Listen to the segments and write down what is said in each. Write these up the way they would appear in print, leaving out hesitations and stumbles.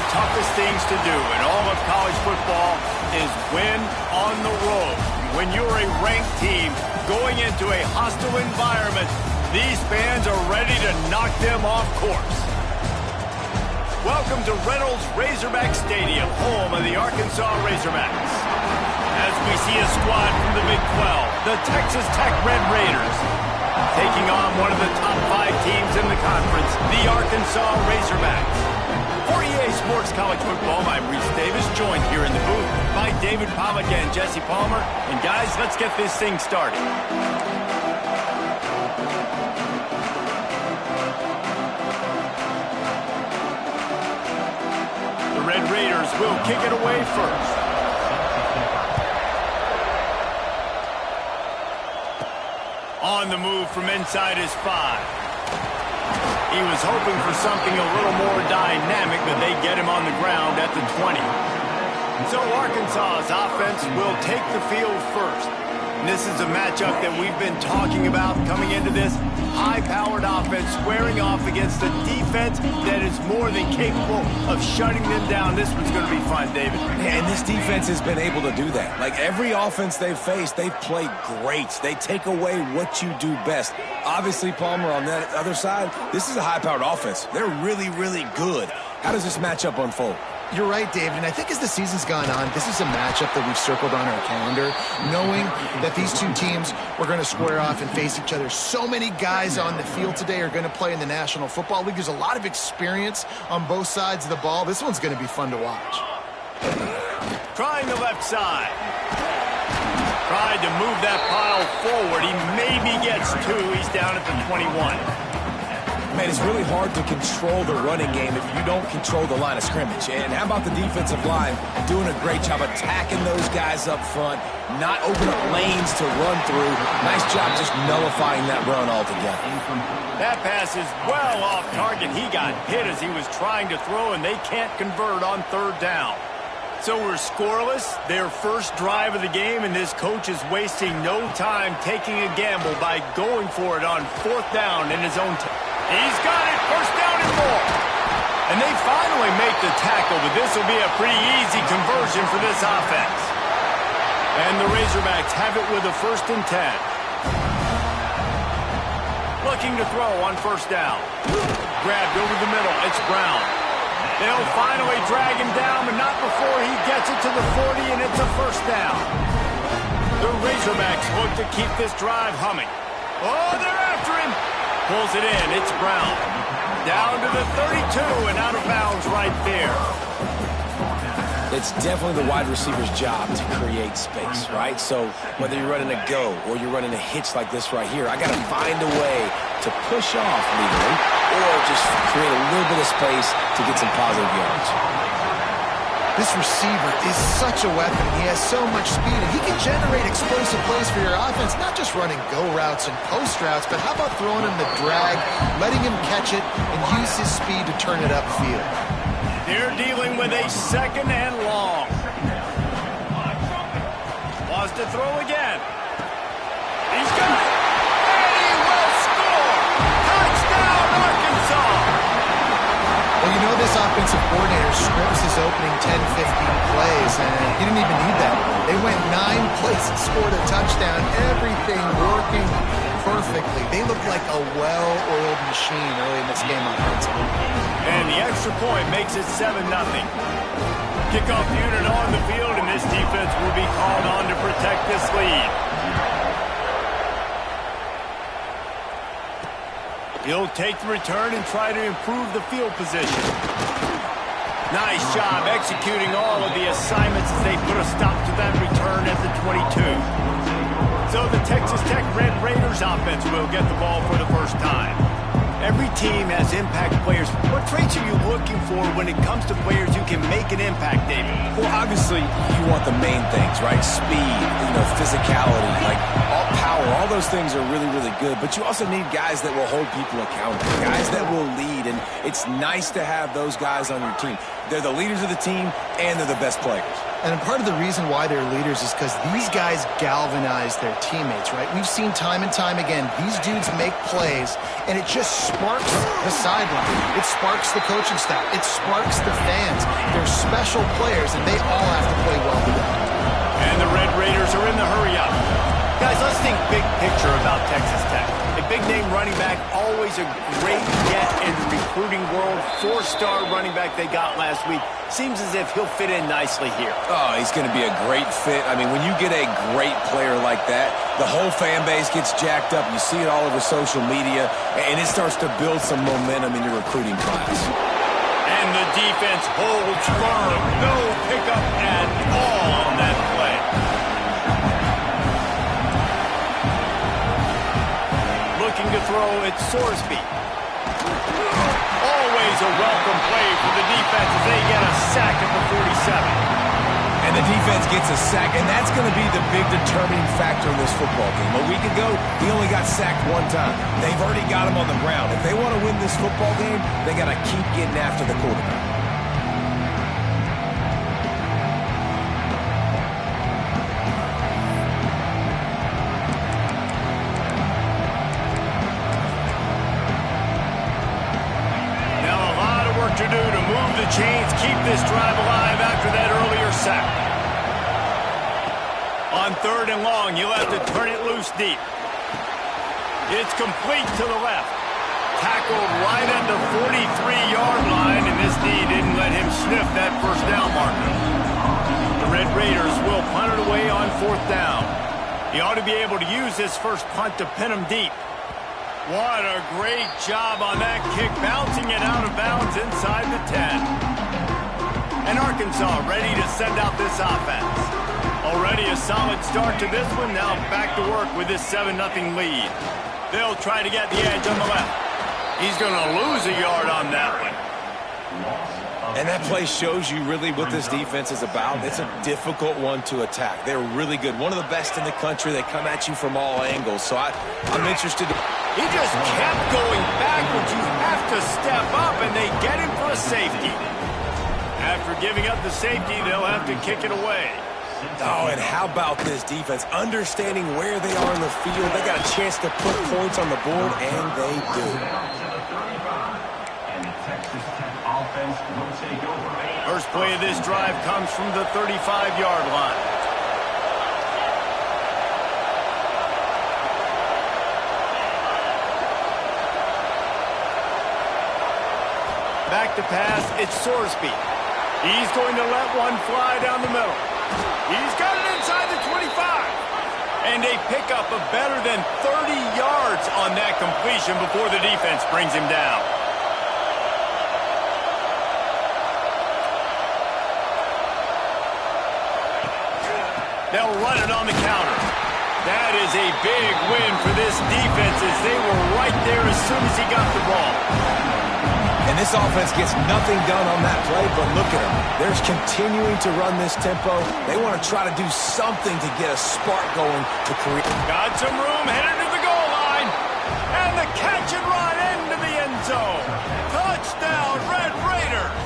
toughest things to do in all of college football is win on the road. When you're a ranked team going into a hostile environment, these fans are ready to knock them off course. Welcome to Reynolds Razorback Stadium, home of the Arkansas Razorbacks. As we see a squad from the Big 12, the Texas Tech Red Raiders, taking on one of the top 5 teams in the conference, the Arkansas Razorbacks. For EA Sports College Football, I'm Reese Davis, joined here in the booth by David Pollack and Jesse Palmer. And guys, let's get this thing started. The Red Raiders will kick it away first. On the move from inside his 5. He was hoping for something a little more dynamic, but they get him on the ground at the 20. So Arkansas's offense will take the field first. And this is a matchup that we've been talking about coming into this. High-powered offense squaring off against a defense that is more than capable of shutting them down. This one's going to be fun, David. And this defense has been able to do that. Like every offense they've faced, they've played great. They take away what you do best. Obviously, Palmer, on that other side, this is a high-powered offense. They're really, really good. How does this matchup unfold? You're right, David, and I think as the season's gone on, this is a matchup that we've circled on our calendar, knowing that these two teams were going to square off and face each other. So many guys on the field today are going to play in the National Football League. There's a lot of experience on both sides of the ball. This one's going to be fun to watch. Trying the left side. Tried to move that pile forward. He maybe gets 2. He's down at the 21. Man, it's really hard to control the running game if you don't control the line of scrimmage. And how about the defensive line doing a great job attacking those guys up front, not opening up lanes to run through. Nice job just nullifying that run altogether. That pass is well off target. He got hit as he was trying to throw, and they can't convert on 3rd down. So we're scoreless, their first drive of the game, and this coach is wasting no time taking a gamble by going for it on 4th down in his own He's got it, 1st down and more. And they finally make the tackle, but this will be a pretty easy conversion for this offense. And the Razorbacks have it with a 1st and 10. Looking to throw on 1st down. Grabbed over the middle, it's Brown. They'll finally drag him down, but not before he gets it to the 40, and it's a 1st down. The Razorbacks look to keep this drive humming. Oh, they're after him. Pulls it in, it's Brown. Down to the 32 and out of bounds right there. It's definitely the wide receiver's job to create space, right? So whether you're running a go or you're running a hitch like this right here, I got to find a way to push off legally or just create a little bit of space to get some positive yards. This receiver is such a weapon. He has so much speed, and he can generate explosive plays for your offense, not just running go routes and post routes, but how about throwing him the drag, letting him catch it, and use his speed to turn it upfield. They're dealing with a 2nd and long. Wants to throw again. He's got it. And he will score. Touchdown, Arkansas. Well, you know this offensive coordinator scripts his opening 10, 15 plays, and he didn't even need that. They went 9 plays and scored a touchdown. Everything working perfectly. They look like a well-oiled machine early in this game offensively. And the extra point makes it 7-0. Kickoff unit on the field, and this defense will be called on to protect this lead. He'll take the return and try to improve the field position. Nice job executing all of the assignments as they put a stop to that return at the 22. So the Texas Tech Red Raiders offense will get the ball for the first time. Every team has impact players. What traits are you looking for when it comes to players who can make an impact, David? Well, obviously, you want the main things, right? Speed, physicality, like all power. All those things are really, really good. But you also need guys that will hold people accountable, guys that will lead. And it's nice to have those guys on your team. They're the leaders of the team, and they're the best players. And part of the reason why they're leaders is because these guys galvanize their teammates, right? We've seen time and time again, these dudes make plays, and it just sparks the sideline. It sparks the coaching staff. It sparks the fans. They're special players, and they all have to play well together. And the Red Raiders are in the hurry-up. Guys, let's think big picture about Texas Tech. A big-name running back, always a great get in the recruiting world. 4-star running back they got last week. Seems as if he'll fit in nicely here. Oh, he's going to be a great fit. I mean, when you get a great player like that, the whole fan base gets jacked up. You see it all over social media, and it starts to build some momentum in your recruiting class. And the defense holds firm. No pickup at all on that play. Looking to throw, it's Sorsby. Always a welcome play for the defense as they get a sack at the 47. And the defense gets a sack, and that's going to be the big determining factor in this football game. A week ago, he only got sacked one time. They've already got him on the ground. If they want to win this football game, they got to keep getting after the quarterback. To do to move the chains, keep this drive alive after that earlier sack. On 3rd and long, you'll have to turn it loose deep. It's complete to the left. Tackled right at the 43-yard line, and this D didn't let him sniff that first down marker. The Red Raiders will punt it away on 4th down. He ought to be able to use his first punt to pin him deep. What a great job on that kick, bouncing it out of bounds inside the 10. And Arkansas ready to send out this offense. Already a solid start to this one, now back to work with this 7-0 lead. They'll try to get the edge on the left. He's going to lose a yard on that one. And that play shows you really what this defense is about. It's a difficult one to attack. They're really good. One of the best in the country. They come at you from all angles. So I'm interested. He just kept going backwards. You have to step up, and they get him for a safety. After giving up the safety, they'll have to kick it away. Oh, and how about this defense? Understanding where they are in the field. They got a chance to put points on the board, and they do. First play of this drive comes from the 35-yard line. Back to pass, it's Sorsby. He's going to let one fly down the middle. He's got it inside the 25. And they pick up a better than 30 yards on that completion before the defense brings him down. They'll run it on the counter. That is a big win for this defense as they were right there as soon as he got the ball. And this offense gets nothing done on that play, but look at them. They're continuing to run this tempo. They want to try to do something to get a spark going to create. Got some room, headed to the goal line. And the catch and run into the end zone. Touchdown, Red Raiders.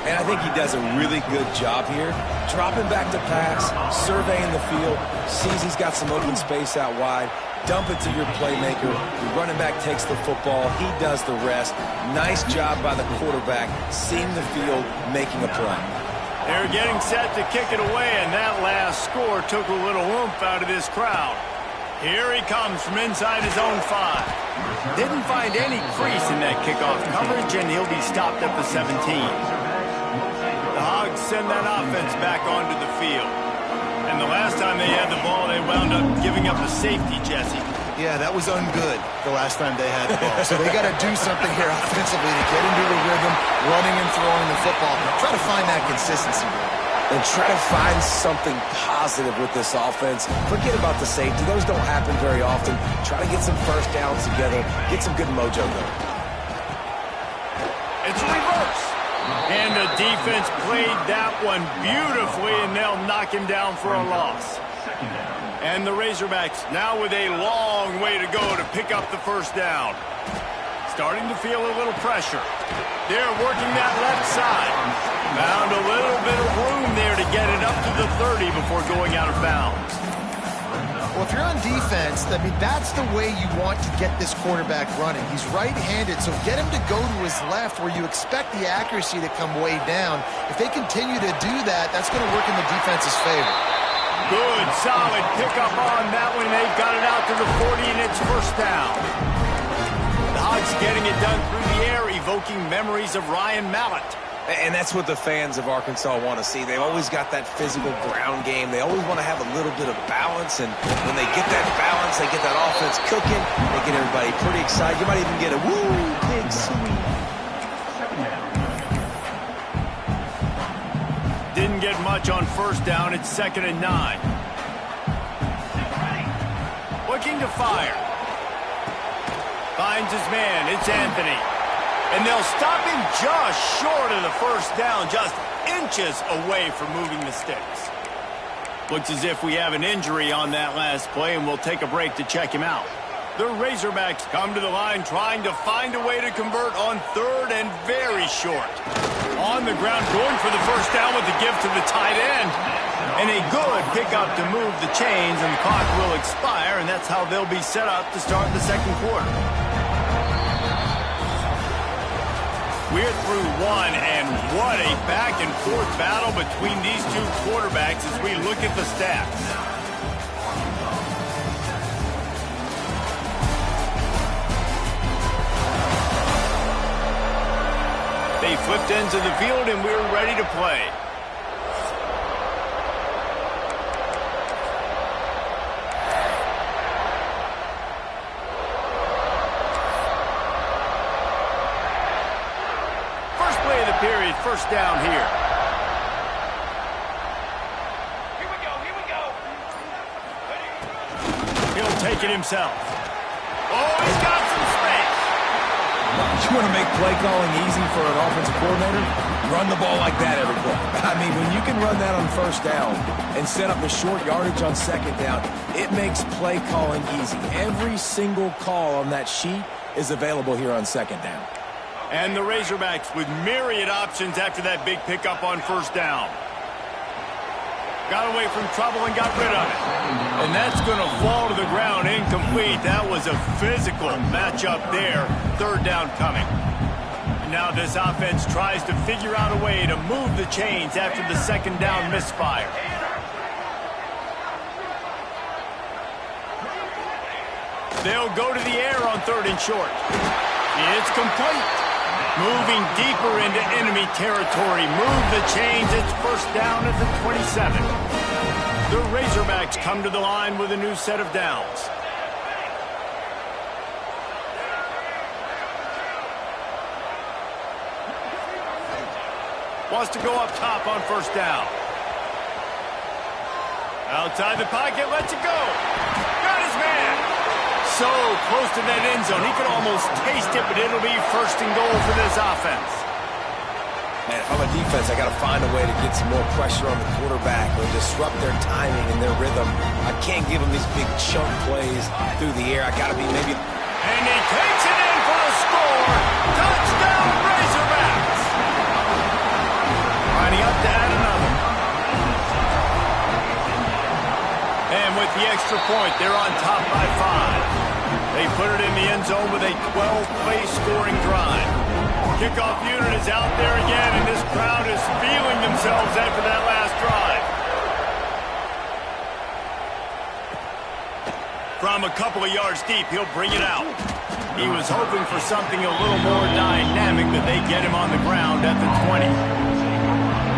And I think he does a really good job here. Dropping back to pass, surveying the field, sees he's got some open space out wide. Dump it to your playmaker. The running back takes the football. He does the rest. Nice job by the quarterback, seeing the field, making a play. They're getting set to kick it away, and that last score took a little oomph out of this crowd. Here he comes from inside his own 5. Didn't find any crease in that kickoff coverage, and he'll be stopped at the 17. The Hogs send that offense back onto the field. And the last time they had the ball, they wound up giving up a safety, Jesse. Yeah, that was ungood the last time they had the ball. So they got to do something here offensively to get into the rhythm, running and throwing the football. Try to find that consistency. And try to find something positive with this offense. Forget about the safety. Those don't happen very often. Try to get some first downs together. Get some good mojo going. It's a reverse. And the defense played that one beautifully, and they'll knock him down for a loss. And the Razorbacks now with a long way to go to pick up the first down. Starting to feel a little pressure. They're working that left side. Found a little bit of room there to get it up to the 30 before going out of bounds. Well, if you're on defense, I mean, that's the way you want to get this quarterback running. He's right-handed, so get him to go to his left where you expect the accuracy to come way down. If they continue to do that, that's going to work in the defense's favor. Good, solid pickup on that one. They've got it out to the 40, and it's first down. The Hogs getting it done through the air, evoking memories of Ryan Mallett. And that's what the fans of Arkansas want to see. They've always got that physical ground game. They always want to have a little bit of balance, and when they get that balance, they get that offense cooking, they get everybody pretty excited. You might even get a woo, big sweet. Didn't get much on first down. It's 2nd and 9. Looking to fire. Finds his man. It's Anthony. And they'll stop him just short of the first down, just inches away from moving the sticks. Looks as if we have an injury on that last play, and we'll take a break to check him out. The Razorbacks come to the line trying to find a way to convert on 3rd and very short. On the ground, going for the first down with the give to the tight end. And a good pickup to move the chains, and the clock will expire, and that's how they'll be set up to start the second quarter. We're through one, and what a back-and-forth battle between these two quarterbacks as we look at the stats. They flipped into the field, and we're ready to play. Period. First down here. Here we go. He'll take it himself. Oh, he's got some space. You want to make play calling easy for an offensive coordinator? Run the ball like that every play. I mean, when you can run that on first down and set up the short yardage on second down, it makes play calling easy. Every single call on that sheet is available here on second down. And the Razorbacks with myriad options after that big pickup on first down. Got away from trouble and got rid of it. And that's going to fall to the ground incomplete. That was a physical matchup there. 3rd down coming. And now this offense tries to figure out a way to move the chains after the 2nd down misfire. They'll go to the air on 3rd and short. It's complete. Moving deeper into enemy territory. Move the chains. It's first down at the 27. The Razorbacks come to the line with a new set of downs. Wants to go up top on first down. Outside the pocket, lets it go. Got his man. So close to that end zone. He could almost taste it, but it'll be first and goal for this offense. Man, if I'm a defense, I got to find a way to get some more pressure on the quarterback or disrupt their timing and their rhythm. I can't give them these big chunk plays through the air. I got to be maybe... And he takes it in for the score. Touchdown, Razorbacks. Lining up to add another. And with the extra point, they're on top by 5. They put it in the end zone with a 12-play scoring drive. Kickoff unit is out there again, and this crowd is feeling themselves after that last drive. From a couple of yards deep, he'll bring it out. He was hoping for something a little more dynamic, but they get him on the ground at the 20.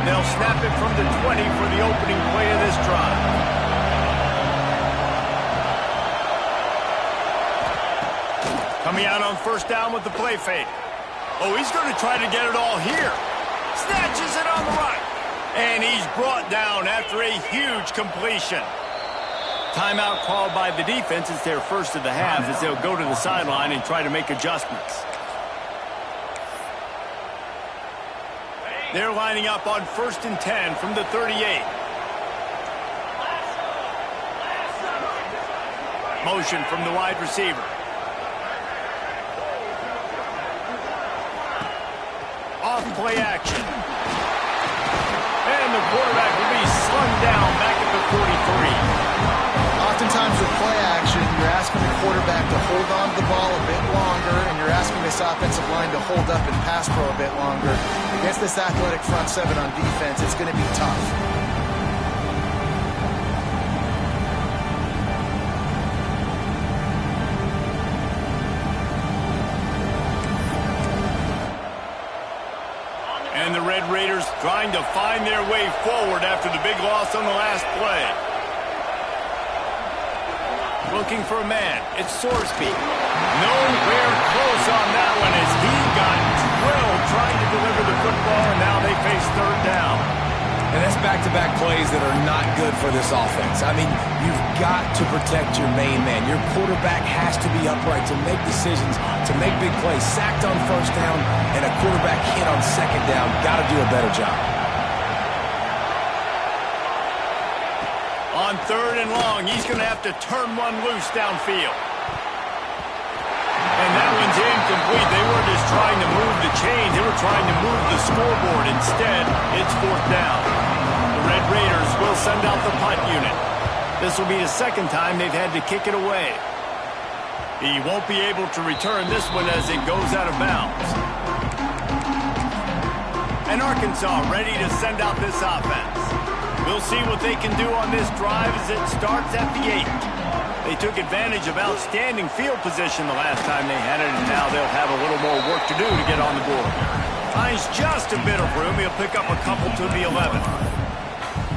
They'll snap it from the 20 for the opening play of this drive. Coming out on first down with the play fake. Oh, he's going to try to get it all here. Snatches it on the right. And he's brought down after a huge completion. Timeout called by the defense. It's their first of the half as they'll go to the sideline and try to make adjustments. They're lining up on 1st and 10 from the 38. Motion from the wide receiver. Off play action. And the quarterback will be slung down back at the 43. Oftentimes with play action, you're asking the quarterback to hold on to the ball a bit longer, and you're asking this offensive line to hold up and pass pro a bit longer. Against this athletic front seven on defense, it's going to be tough. And the Red Raiders trying to find their way forward after the big loss on the last play. Looking for a man. It's Sorsby. Nowhere close on that one as he got drilled trying to deliver the football, and now they face third down. And that's back-to-back plays that are not good for this offense. I mean, you've got to protect your main man. Your quarterback has to be upright to make decisions, to make big plays. Sacked on first down and a quarterback hit on second down. Got to do a better job. On third and long, he's going to have to turn one loose downfield. And that one's incomplete. They weren't just trying to move the chains. They were trying to move the scoreboard. Instead, it's fourth down. The Red Raiders will send out the punt unit. This will be the second time they've had to kick it away. He won't be able to return this one as it goes out of bounds. And Arkansas ready to send out this offense. We'll see what they can do on this drive as it starts at the 8. They took advantage of outstanding field position the last time they had it, and now they'll have a little more work to do to get on the board. Finds just a bit of room. He'll pick up a couple to the 11.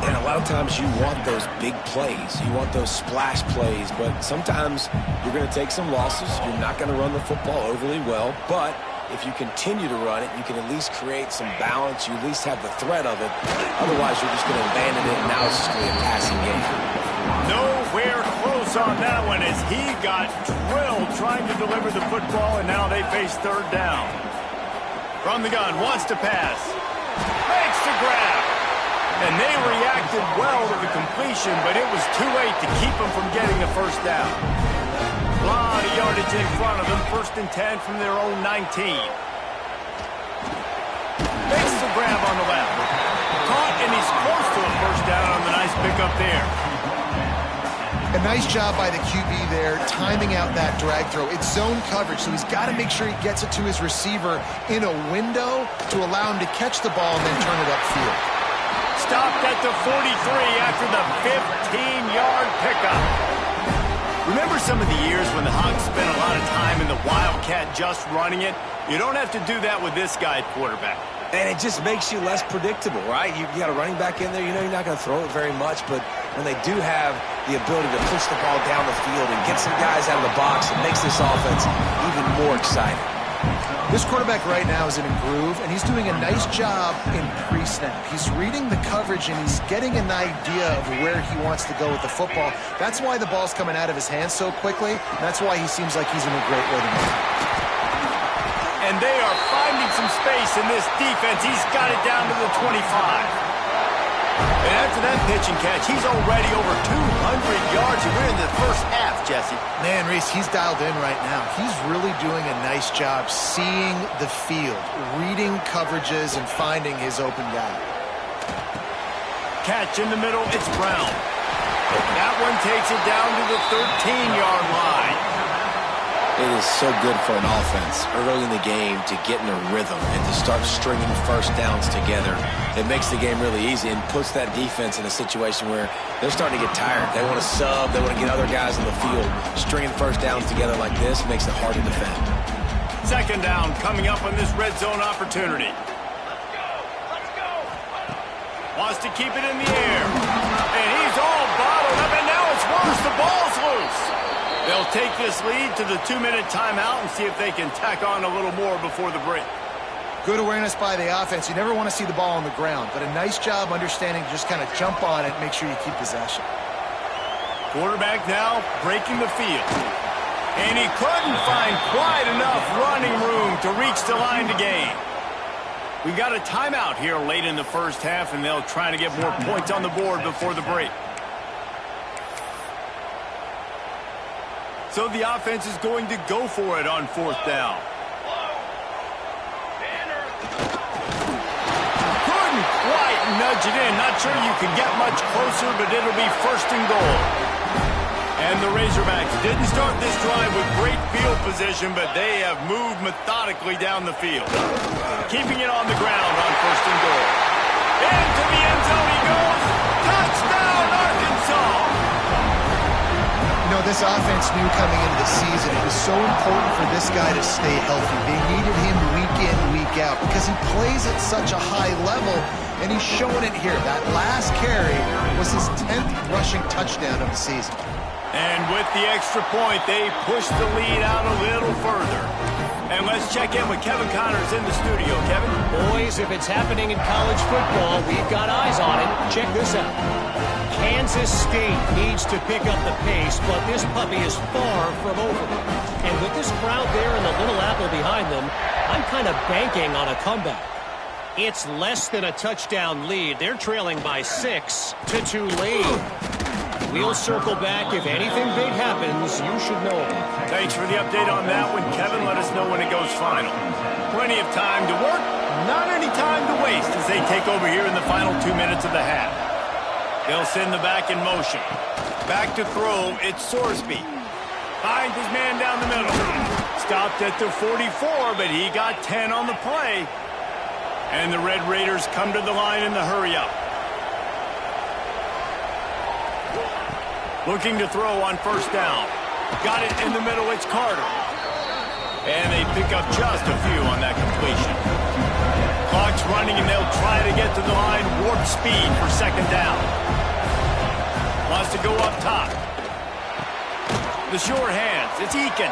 And a lot of times you want those big plays. You want those splash plays, but sometimes you're going to take some losses. You're not going to run the football overly well, but if you continue to run it, you can at least create some balance. You at least have the threat of it. Otherwise, you're just going to abandon it, and now it's just going to be a passing game. Nowhere close on that one as he got drilled trying to deliver the football, and now they face third down. From the gun, wants to pass. Makes the grab. And they reacted well to the completion, but it was too late to keep them from getting the first down. A lot of yardage in front of them. First and 10 from their own 19. Makes the grab on the left. Caught, and he's close to a first down on the nice pickup there. A nice job by the QB there, timing out that drag throw. It's zone coverage, so he's got to make sure he gets it to his receiver in a window to allow him to catch the ball and then turn it upfield. Stopped at the 43 after the 15-yard pickup. Remember some of the years when the Hogs spent a lot of time in the Wildcat just running it? You don't have to do that with this guy at quarterback. And it just makes you less predictable, right? You got a running back in there. You know you're not going to throw it very much, but when they do have the ability to push the ball down the field and get some guys out of the box, it makes this offense even more exciting. This quarterback right now is in a groove, and he's doing a nice job in pre-snap. He's reading the coverage, and he's getting an idea of where he wants to go with the football. That's why the ball's coming out of his hands so quickly, and that's why he seems like he's in a great rhythm. And they are finding some space in this defense. He's got it down to the 25. And after that pitch and catch, he's already over 200 yards, and we're in the first half, Jesse. Man, Reese, he's dialed in right now. He's really doing a nice job seeing the field, reading coverages, and finding his open guy. Catch in the middle, it's Brown. That one takes it down to the 13-yard line. It is so good for an offense early in the game to get in a rhythm and to start stringing first downs together. It makes the game really easy and puts that defense in a situation where they're starting to get tired. They want to sub. They want to get other guys on the field. Stringing first downs together like this makes it hard to defend. Second down coming up on this red zone opportunity. Let's go. Wants to keep it in the air. And he's all bottled up, and now it's worse. The ball's loose. They'll take this lead to the 2-minute timeout and see if they can tack on a little more before the break. Good awareness by the offense. You never want to see the ball on the ground, but a nice job understanding to just kind of jump on it and make sure you keep possession. Quarterback now breaking the field. And he couldn't find quite enough running room to reach the line to gain. We've got a timeout here late in the first half, and they'll try to get more points on the board before the break. So the offense is going to go for it on 4th down. Couldn't quite nudge it in. Not sure you can get much closer, but it'll be 1st and goal. And the Razorbacks didn't start this drive with great field position, but they have moved methodically down the field. Keeping it on the ground on 1st and goal. Into the end zone he goes. Touchdown, Arkansas! You know, this offense knew coming into the season it was so important for this guy to stay healthy. They needed him week in, week out because he plays at such a high level, and he's showing it here. That last carry was his 10th rushing touchdown of the season. And with the extra point, they push the lead out a little further. And let's check in with Kevin Connors in the studio. Kevin? Boys, if it's happening in college football, we've got eyes on it. Check this out. Kansas State needs to pick up the pace, but this puppy is far from over. And with this crowd there and the Little Apple behind them, I'm kind of banking on a comeback. It's less than a touchdown lead. They're trailing by 6 to Tulane. We'll circle back. If anything big happens, you should know about it. Thanks for the update on that one, Kevin. Let us know when it goes final. Plenty of time to work, not any time to waste as they take over here in the final 2 minutes of the half. They'll send the back in motion. Back to throw, it's Sorsby. Finds his man down the middle. Stopped at the 44, but he got 10 on the play. And the Red Raiders come to the line in the hurry-up. Looking to throw on 1st down. Got it in the middle, it's Carter. And they pick up just a few on that completion. Clock's running and they'll try to get to the line. Warp speed for 2nd down. Wants to go up top. The sure hands, it's Eakin.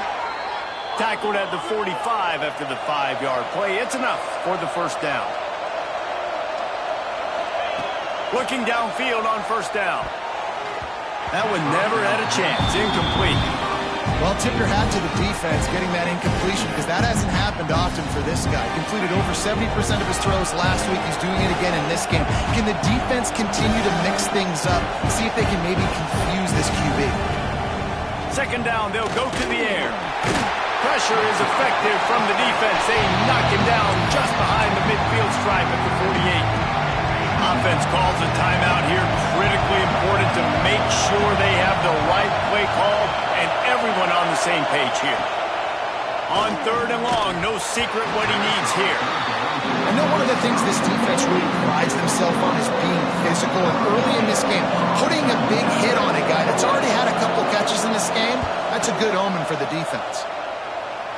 Tackled at the 45 after the 5-yard play. It's enough for the 1st down. Looking downfield on 1st down. That one never had a chance. Incomplete. Well, tip your hat to the defense getting that incompletion because that hasn't happened often for this guy. Completed over 70% of his throws last week. He's doing it again in this game. Can the defense continue to mix things up? See if they can maybe confuse this QB. 2nd down, they'll go to the air. Pressure is effective from the defense. They knock him down just behind the midfield stripe at the 48. Offense calls a timeout here. Critically important to make sure they have the right play call and everyone on the same page here. On 3rd and long, no secret what he needs here. I know one of the things this defense really prides themselves on is being physical. And early in this game, putting a big hit on a guy that's already had a couple catches in this game, that's a good omen for the defense.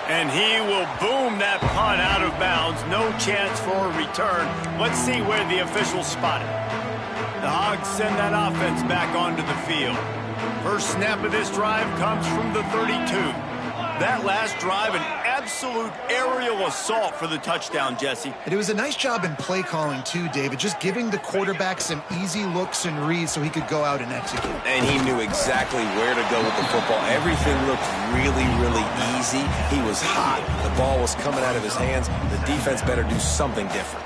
And he will boom that punt out of bounds. No chance for a return. Let's see where the officials spot it. The Hogs send that offense back onto the field. First snap of this drive comes from the 32. That last drive, an absolute aerial assault for the touchdown, Jesse. And it was a nice job in play calling too, David, just giving the quarterback some easy looks and reads so he could go out and execute. And he knew exactly where to go with the football. Everything looked really, really easy. He was hot. The ball was coming out of his hands. The defense better do something different.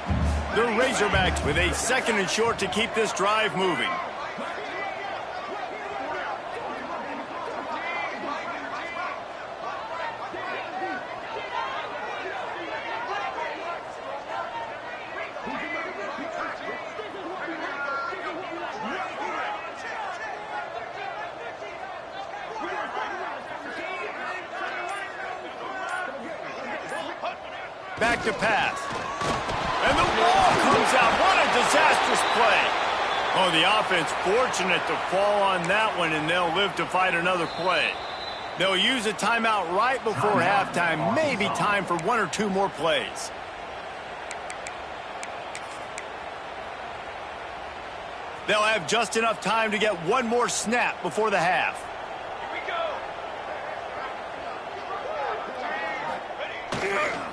The Razorbacks with a 2nd and short to keep this drive moving. Back to pass. And the ball comes out. What a disastrous play. Oh, the offense fortunate to fall on that one, and they'll live to fight another play. They'll use a timeout right before halftime. Maybe time for 1 or 2 more plays. They'll have just enough time to get 1 more snap before the half.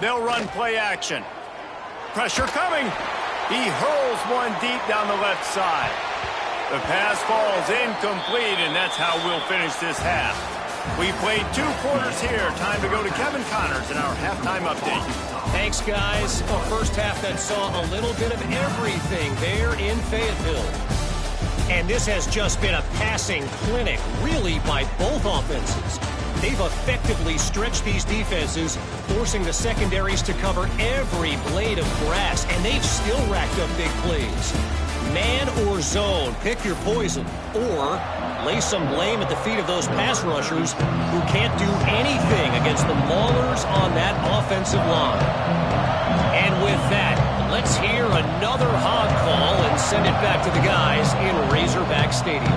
They'll run play action. Pressure coming. He hurls one deep down the left side. The pass falls incomplete, and that's how we'll finish this half. We played 2 quarters here. Time to go to Kevin Connors in our halftime update. Thanks, guys. A first half that saw a little bit of everything there in Fayetteville. And this has just been a passing clinic, really, by both offenses. They've effectively stretched these defenses, forcing the secondaries to cover every blade of grass, and they've still racked up big plays. Man or zone, pick your poison, or lay some blame at the feet of those pass rushers who can't do anything against the maulers on that offensive line. And with that, let's hear another hog call and send it back to the guys in Razorback Stadium.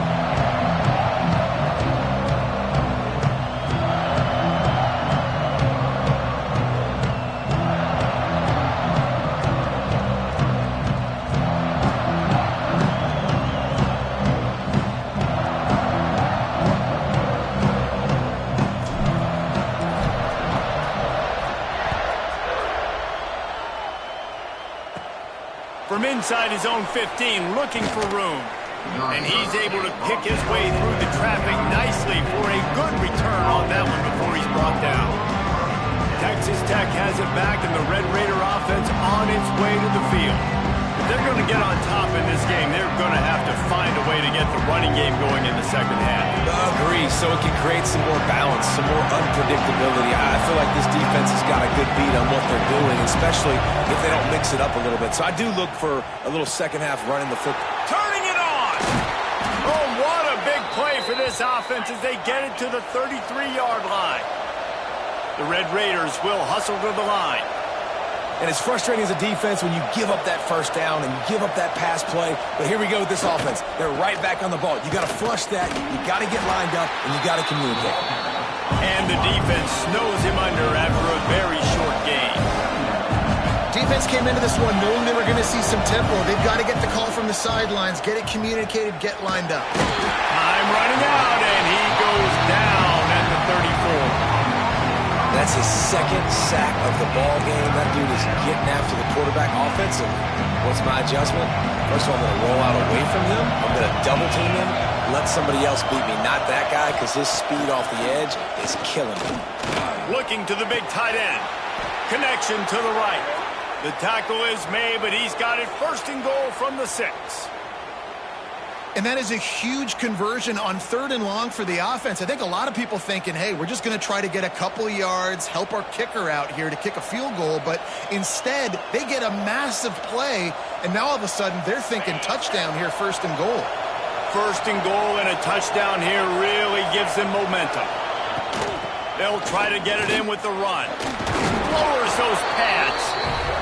From inside his own 15, looking for room. And he's able to pick his way through the traffic nicely for a good return on that one before he's brought down. Texas Tech has it back, and the Red Raider offense on its way to the field. If they're going to get on top in this game, they're going to have to find a way to get the running game going in the second half. Agree, so it can create some more balance, some more unpredictability. I feel like this defense has got a good beat on what they're doing, especially if they don't mix it up a little bit. So I do look for a little second half running the football. Turning it on! Oh, what a big play for this offense as they get it to the 33-yard line. The Red Raiders will hustle to the line. And it's frustrating as a defense when you give up that first down and you give up that pass play. But here we go with this offense. They're right back on the ball. You got to flush that. You got to get lined up, and you got to communicate. And the defense snows him under after a very short game. Defense came into this one knowing they were going to see some tempo. They've got to get the call from the sidelines, get it communicated, get lined up. Time running out, and he goes down at the 34. That's his second sack of the ball game. That dude is getting after the quarterback offensively. What's my adjustment? First of all, I'm going to roll out away from him. I'm going to double team him. Let somebody else beat me, not that guy, because his speed off the edge is killing me. Looking to the big tight end. Connection to the right. The tackle is made, but he's got it first and goal from the 6. And that is a huge conversion on 3rd and long for the offense. I think a lot of people thinking, hey, we're just going to try to get a couple yards, help our kicker out here to kick a field goal. But instead, they get a massive play, and now all of a sudden they're thinking touchdown here, 1st and goal. 1st and goal and a touchdown here really gives them momentum. They'll try to get it in with the run. Lowers those pads.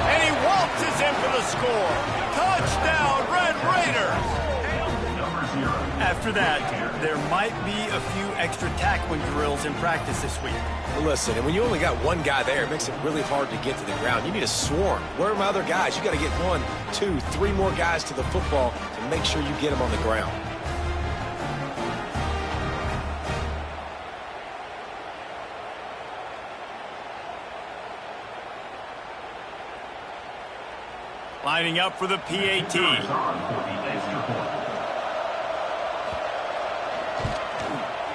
And he waltzes in for the score. Touchdown, Red Raiders! After that, there might be a few extra tackling drills in practice this week. Well, listen, and when you only got one guy there, it makes it really hard to get to the ground. You need a swarm. Where are my other guys? You got to get 1, 2, 3 more guys to the football to make sure you get them on the ground. Lining up for the PAT.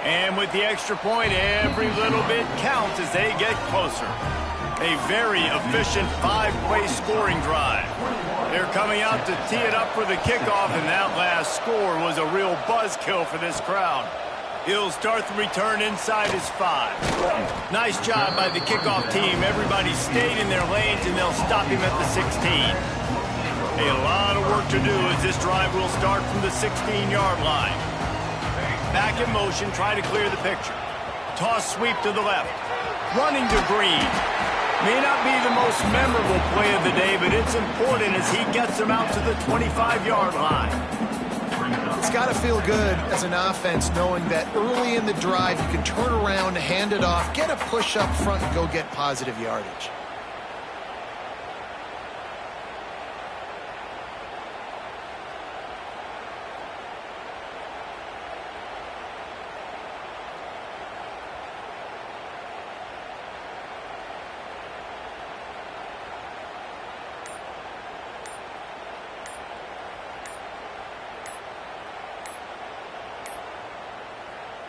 And with the extra point, every little bit counts as they get closer. A very efficient 5-play scoring drive. They're coming out to tee it up for the kickoff, and that last score was a real buzzkill for this crowd. He'll start the return inside his 5. Nice job by the kickoff team. Everybody stayed in their lanes, and they'll stop him at the 16. A lot of work to do as this drive will start from the 16-yard line. Back in motion, try to clear the picture. Toss sweep to the left. Running to Green. May not be the most memorable play of the day, but it's important as he gets them out to the 25-yard line. It's got to feel good as an offense knowing that early in the drive you can turn around, hand it off, get a push up front, and go get positive yardage.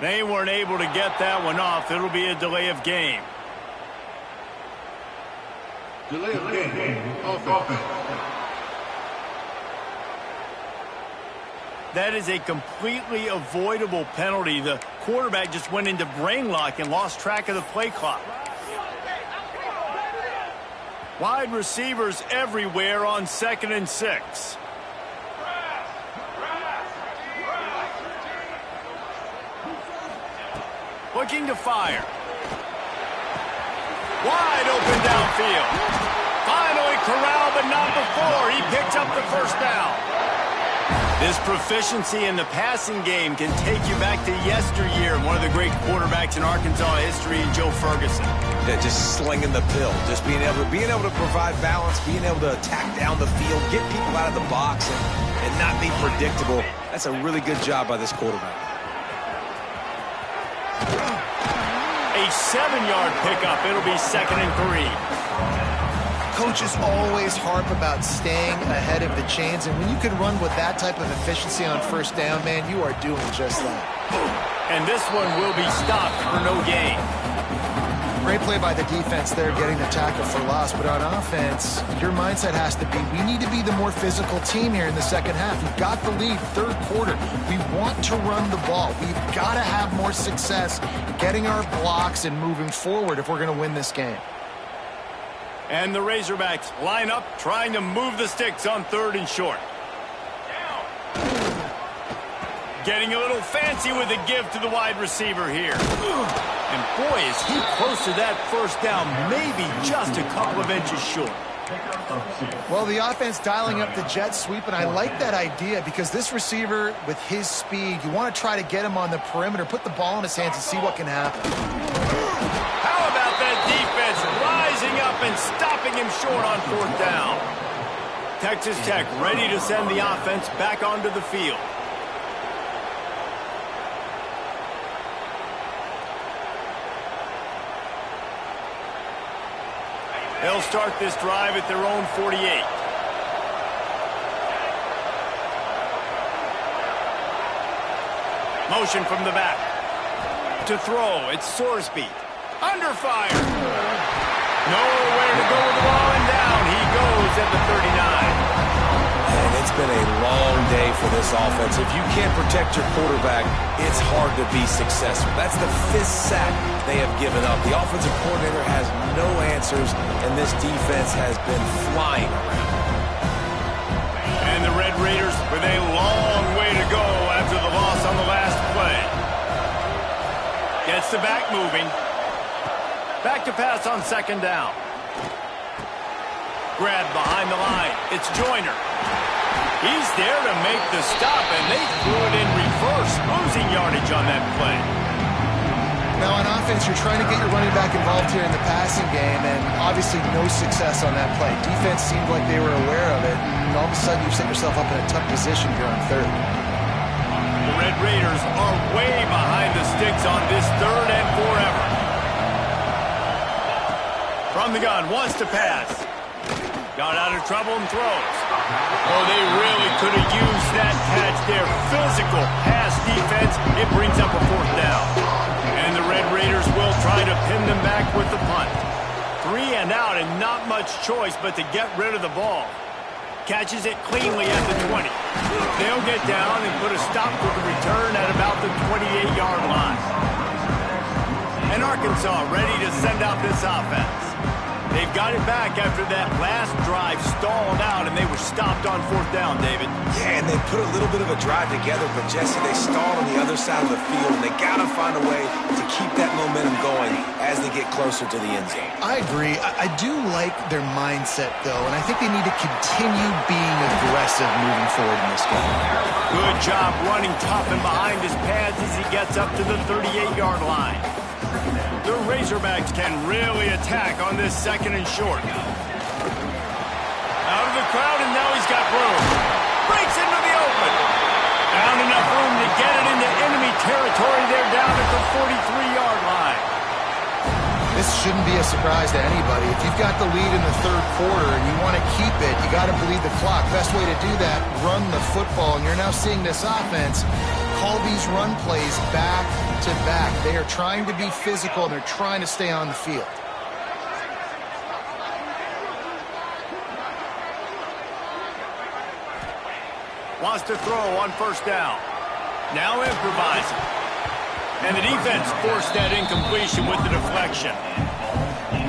They weren't able to get that one off. It'll be a delay of game. Delay of game. Offense. That is a completely avoidable penalty. The quarterback just went into brain lock and lost track of the play clock. Wide receivers everywhere on 2nd and 6. Looking to fire. Wide open downfield. Finally corralled, but not before. He picks up the first down. This proficiency in the passing game can take you back to yesteryear. One of the great quarterbacks in Arkansas history, Joe Ferguson. Yeah, just slinging the pill, just being able to provide balance, being able to attack down the field, get people out of the box, and not be predictable. That's a really good job by this quarterback. A 7-yard pickup. It'll be 2nd and 3. Coaches always harp about staying ahead of the chains, and when you can run with that type of efficiency on first down, man, you are doing just that. And this one will be stopped for no gain. Great play by the defense there, getting the tackle for loss, but on offense, your mindset has to be, we need to be the more physical team here in the second half. We've got the lead, third quarter. We want to run the ball. We've got to have more success getting our blocks and moving forward if we're going to win this game. And the Razorbacks line up, trying to move the sticks on 3rd and short. Getting a little fancy with a give to the wide receiver here. And boy, is he close to that first down, maybe just a couple of inches short. Well, the offense dialing up the jet sweep, and I like that idea because this receiver, with his speed, you want to try to get him on the perimeter, put the ball in his hands and see what can happen. How about that defense rising up and stopping him short on 4th down? Texas Tech ready to send the offense back onto the field. They'll start this drive at their own 48. Motion from the back. To throw, it's Sorsby. Under fire. Nowhere to go with the ball, and down he goes at the 39. And it's been a long day for this offense. If you can't protect your quarterback, it's hard to be successful. That's the 5th sack they have given up. The offensive coordinator has no answers, and this defense has been flying around. And the Red Raiders with a long way to go after the loss on the last play. Gets the back moving. Back to pass on 2nd down. Grab behind the line. It's Joyner. He's there to make the stop, and they threw it in reverse, losing yardage on that play. Now on offense, you're trying to get your running back involved here in the passing game, and obviously no success on that play. Defense seemed like they were aware of it, and all of a sudden you've set yourself up in a tough position here on 3rd. The Red Raiders are way behind the sticks on this 3rd and forever. From the gun, wants to pass. Got out of trouble and throws. Oh, they really could have used that catch there. Physical pass defense. It brings up a 4th down. And the Red Raiders will try to pin them back with the punt. 3 and out and not much choice but to get rid of the ball. Catches it cleanly at the 20. They'll get down and put a stop to the return at about the 28-yard line. And Arkansas ready to send out this offense. They've got it back after that last drive stalled out, and they were stopped on 4th down, David. Yeah, and they put a little bit of a drive together, but Jesse, they stalled on the other side of the field, and they got to find a way to keep that momentum going as they get closer to the end zone. I agree. I do like their mindset, though, and I think they need to continue being aggressive moving forward in this game. Good job running tough and behind his pads as he gets up to the 38-yard line. The Razorbacks can really attack on this 2nd and short. Out of the crowd, and now he's got room. Breaks into the open. Found enough room to get it into enemy territory. They're down at the 43-yard line. This shouldn't be a surprise to anybody. If you've got the lead in the 3rd quarter and you want to keep it, you got to bleed the clock. Best way to do that, run the football. And you're now seeing this offense call these run plays back to back. They are trying to be physical, and they're trying to stay on the field. Wants to throw on first down. Now improvising. And the defense forced that incompletion with the deflection.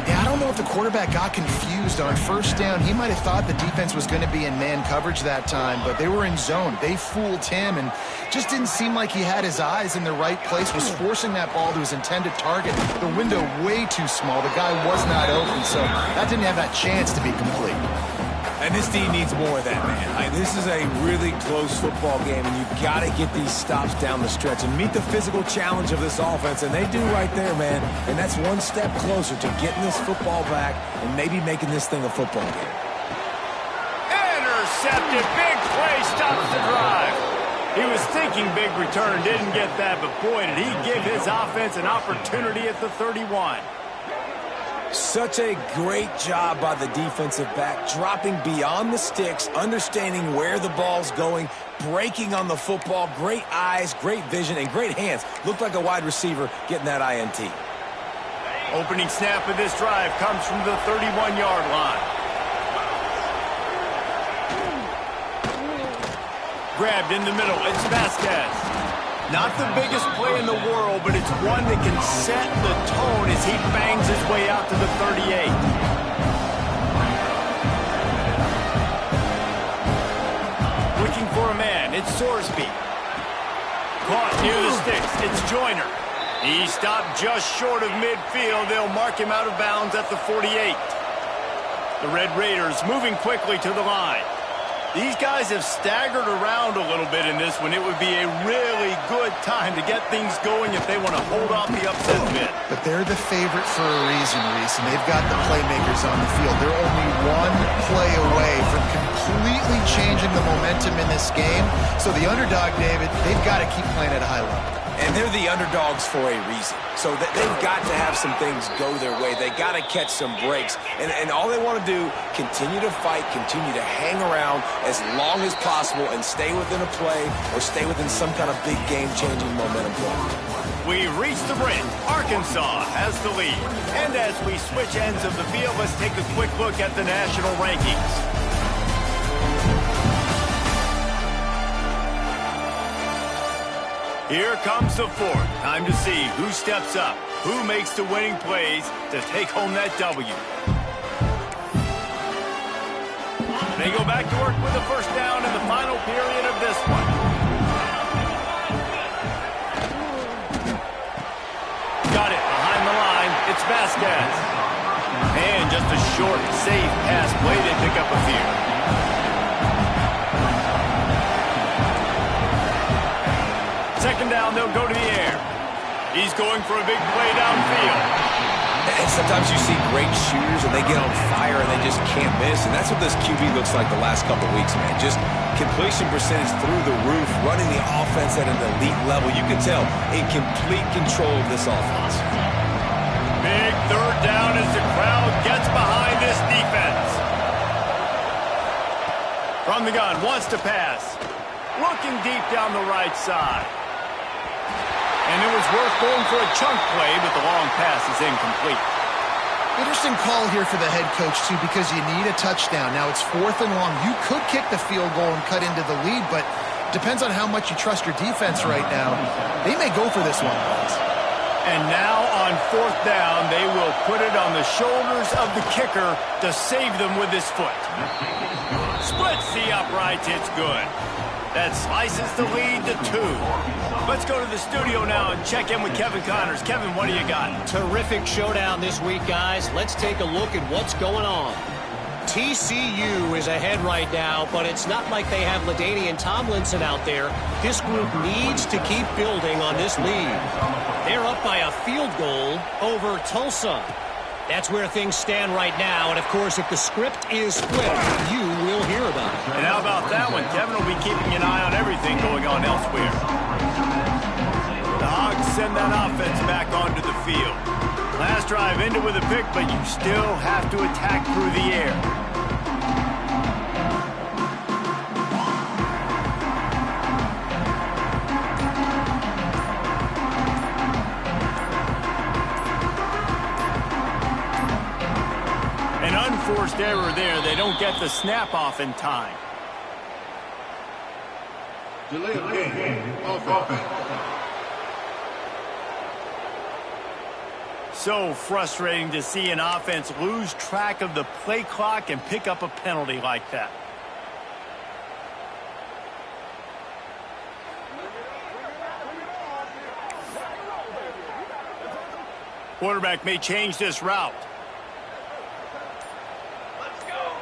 Yeah, I don't know if the quarterback got confused on first down. He might have thought the defense was going to be in man coverage that time, but they were in zone. They fooled him and just didn't seem like he had his eyes in the right place, was forcing that ball to his intended target. The window way too small. The guy was not open, so that didn't have that chance to be complete. And this team needs more of that, man. This is a really close football game, and you've got to get these stops down the stretch and meet the physical challenge of this offense, and they do right there, man. And that's one step closer to getting this football back and maybe making this thing a football game. Intercepted. Big play stops the drive. He was thinking big return, didn't get that, but boy, did he give his offense an opportunity at the 31. Such a great job by the defensive back, dropping beyond the sticks, understanding where the ball's going, breaking on the football. Great eyes, great vision, and great hands. Looked like a wide receiver getting that INT. Opening snap of this drive comes from the 31-yard line. Grabbed in the middle. It's Vasquez. Not the biggest play in the world, but it's one that can set the tone as he bangs his way out to the 38. Looking for a man. It's Sorsby. Caught near the sticks. It's Joyner. He stopped just short of midfield. They'll mark him out of bounds at the 48. The Red Raiders moving quickly to the line. These guys have staggered around a little bit in this one. It would be a really good time to get things going if they want to hold off the upset bid. But they're the favorite for a reason, Reese, and they've got the playmakers on the field. They're only one play away from completely changing the momentum in this game. So the underdog, David, they've got to keep playing at a high level. And they're the underdogs for a reason. So they've got to have some things go their way. They got to catch some breaks. And all they want to do, continue to fight, continue to hang around as long as possible and stay within a play or stay within some kind of big game-changing momentum play. We reach the brink. Arkansas has the lead. And as we switch ends of the field, let's take a quick look at the national rankings. Here comes the fourth. Time to see who steps up, who makes the winning plays to take home that W. They go back to work with the first down in the final period of this one. Got it behind the line. It's Vasquez. And just a short, safe pass play. They pick up a few. Second down, they'll go to the air. He's going for a big play downfield. And sometimes you see great shooters and they get on fire and they just can't miss. And that's what this QB looks like the last couple weeks, man. Just completion percentage through the roof, running the offense at an elite level. You can tell in complete control of this offense. Big third down as the crowd gets behind this defense. From the gun, wants to pass. Looking deep down the right side. And it was worth going for a chunk play, but the long pass is incomplete. Interesting call here for the head coach, too, because you need a touchdown. Now it's 4th and long. You could kick the field goal and cut into the lead, but depends on how much you trust your defense right now. They may go for this one, guys. And now on 4th down, they will put it on the shoulders of the kicker to save them with his foot. Splits the uprights. It's good. That slices the lead to 2. Let's go to the studio now and check in with Kevin Connors. Kevin, what do you got? Terrific showdown this week, guys. Let's take a look at what's going on. TCU is ahead right now, but it's not like they have LaDainian Tomlinson out there. This group needs to keep building on this lead. They're up by a field goal over Tulsa. That's where things stand right now, and of course, if the script is flipped, you will hear about it. And how about that one? Kevin will be keeping an eye on everything going on elsewhere. The Hogs send that offense back onto the field. Last drive ended with a pick, but you still have to attack through the air. An unforced error there. They don't get the snap off in time. Delay of game. Offense. So frustrating to see an offense lose track of the play clock and pick up a penalty like that. Quarterback may change this route. Let's go.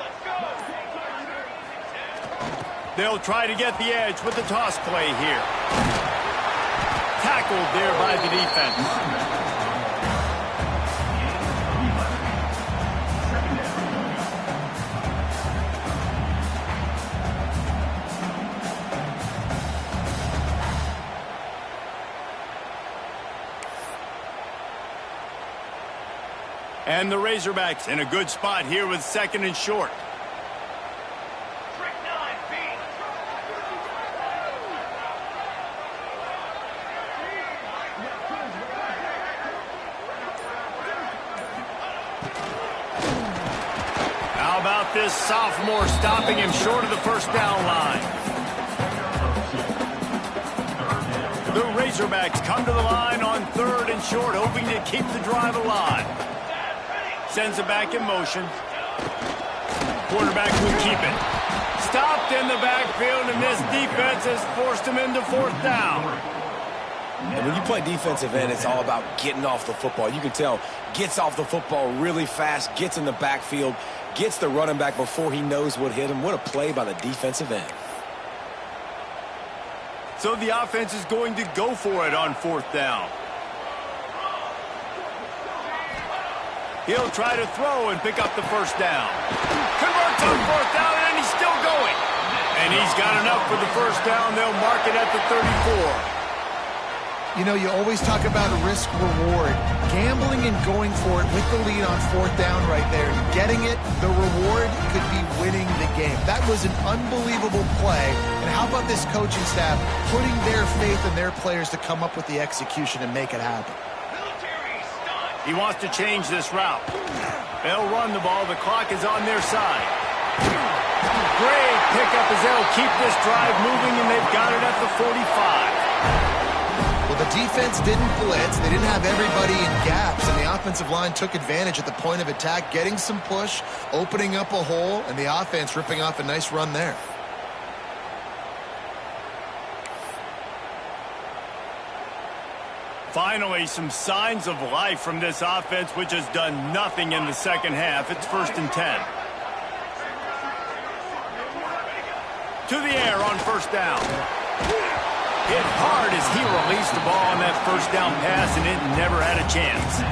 They'll try to get the edge with the toss play here. Tackled there by the defense. And the Razorbacks in a good spot here with 2nd and short. Trick 9B. How about this sophomore stopping him short of the first down line? The Razorbacks come to the line on 3rd and short, hoping to keep the drive alive. Sends it back in motion. Quarterback will keep it. Stopped in the backfield, and this defense has forced him into 4th down. And when you play defensive end, it's all about getting off the football. You can tell, gets off the football really fast, gets in the backfield, gets the running back before he knows what hit him. What a play by the defensive end. So the offense is going to go for it on 4th down. He'll try to throw and pick up the first down. Converts on 4th down, and he's still going. And he's got enough for the first down. They'll mark it at the 34. You know, you always talk about risk-reward. Gambling and going for it with the lead on 4th down right there, getting it, the reward could be winning the game. That was an unbelievable play. And how about this coaching staff putting their faith in their players to come up with the execution and make it happen? He wants to change this route. They'll run the ball. The clock is on their side. Great pickup as they'll keep this drive moving, and they've got it at the 45. Well, the defense didn't blitz. They didn't have everybody in gaps, and the offensive line took advantage at the point of attack, getting some push, opening up a hole, and the offense ripping off a nice run there. Finally, some signs of life from this offense, which has done nothing in the second half. It's 1st and 10. To the air on 1st down. Hit hard as he released the ball on that 1st down pass, and it never had a chance.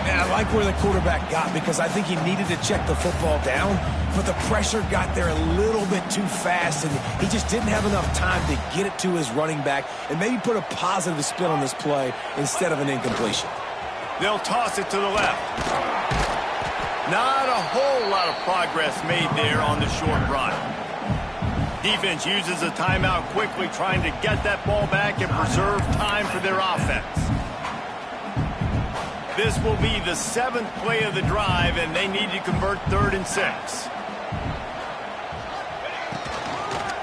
And I like where the quarterback got, because I think he needed to check the football down, but the pressure got there a little bit too fast, and he just didn't have enough time to get it to his running back and maybe put a positive spin on this play instead of an incompletion. They'll toss it to the left. Not a whole lot of progress made there on the short run. Defense uses a timeout quickly, trying to get that ball back and preserve time for their offense. This will be the 7th play of the drive, and they need to convert 3rd and 6.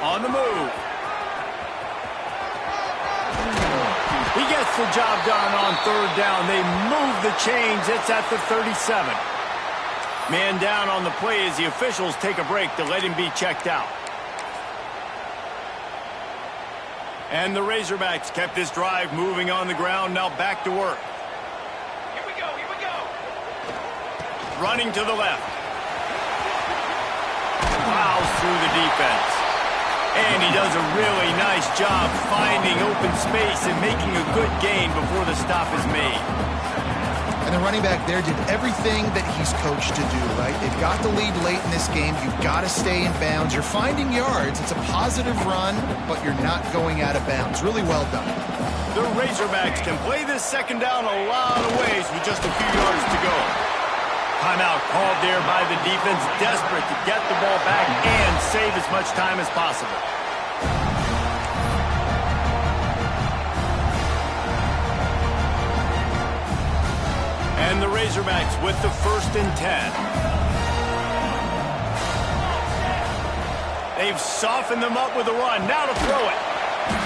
On the move. He gets the job done on 3rd down. They move the chains. It's at the 37. Man down on the play as the officials take a break to let him be checked out. And the Razorbacks kept this drive moving on the ground. Now back to work. Here we go. Running to the left. Plows through the defense. And he does a really nice job finding open space and making a good gain before the stop is made. And the running back there did everything that he's coached to do, right? They've got the lead late in this game. You've got to stay in bounds. You're finding yards. It's a positive run, but you're not going out of bounds. Really well done. The Razorbacks can play this 2nd down a lot of ways with just a few yards to go. Timeout called there by the defense, desperate to get the ball back and save as much time as possible. And the Razorbacks with the 1st and 10. They've softened them up with a run. Now to throw it.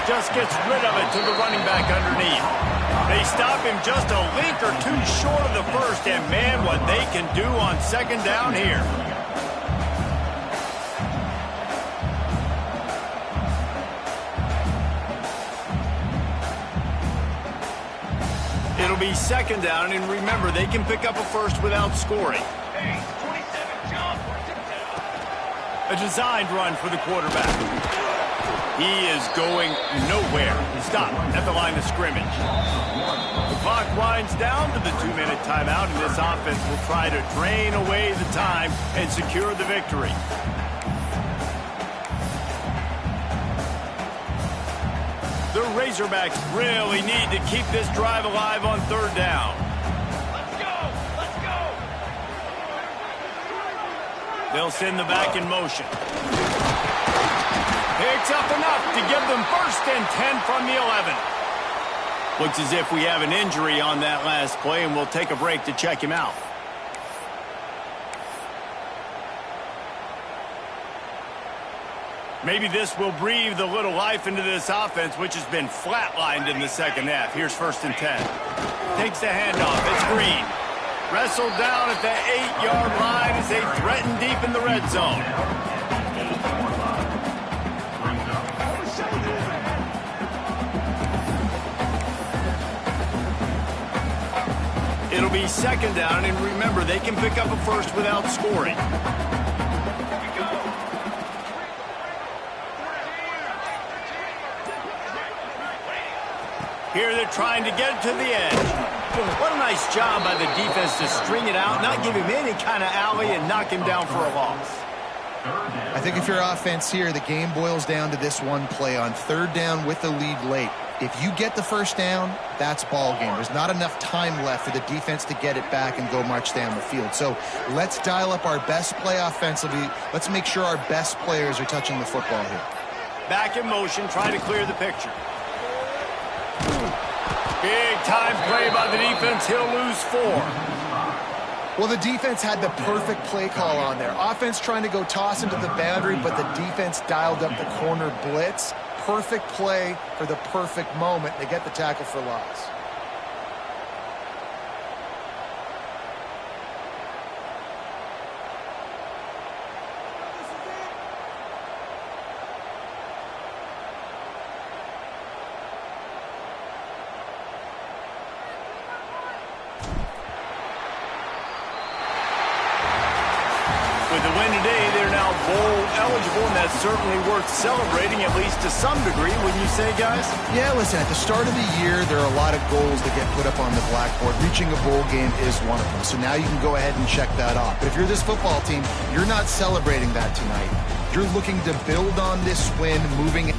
Just gets rid of it to the running back underneath. They stop him just a link or two short of the first, and man, what they can do on second down here. It'll be second down, and remember, they can pick up a first without scoring. Hey, 27, jump. A designed run for the quarterback. He is going nowhere. Stop at the line of scrimmage. The clock winds down to the 2-minute timeout, and this offense will try to drain away the time and secure the victory. The Razorbacks really need to keep this drive alive on third down. Let's go. Let's go. They'll send the back in motion. Picks up enough to give them 1st and 10 from the 11. Looks as if we have an injury on that last play, and we'll take a break to check him out. Maybe this will breathe a little life into this offense, which has been flatlined in the second half. Here's 1st and 10. Takes the handoff. It's Green. Wrestled down at the 8-yard line as they threaten deep in the red zone. It'll be second down, and remember, they can pick up a first without scoring. Here they're trying to get it to the edge. What a nice job by the defense to string it out, not give him any kind of alley, and knock him down for a loss. I think if you're offense here, the game boils down to this one play on third down with the lead late. If you get the first down, that's ball game. There's not enough time left for the defense to get it back and go march down the field. So let's dial up our best play offensively. Let's make sure our best players are touching the football here. Back in motion, trying to clear the picture. Big time play by the defense. He'll lose 4. Well, the defense had the perfect play call on there. Offense trying to go toss into the boundary, but the defense dialed up the corner blitz. Perfect play for the perfect moment. They get the tackle for loss. With the win today, they're now bowl eligible, and that's certainly worth celebrating, at least to some degree, wouldn't you say, guys? Yeah, listen, at the start of the year, there are a lot of goals that get put up on the blackboard. Reaching a bowl game is one of them. So now you can go ahead and check that off. But if you're this football team, you're not celebrating that tonight. You're looking to build on this win, moving.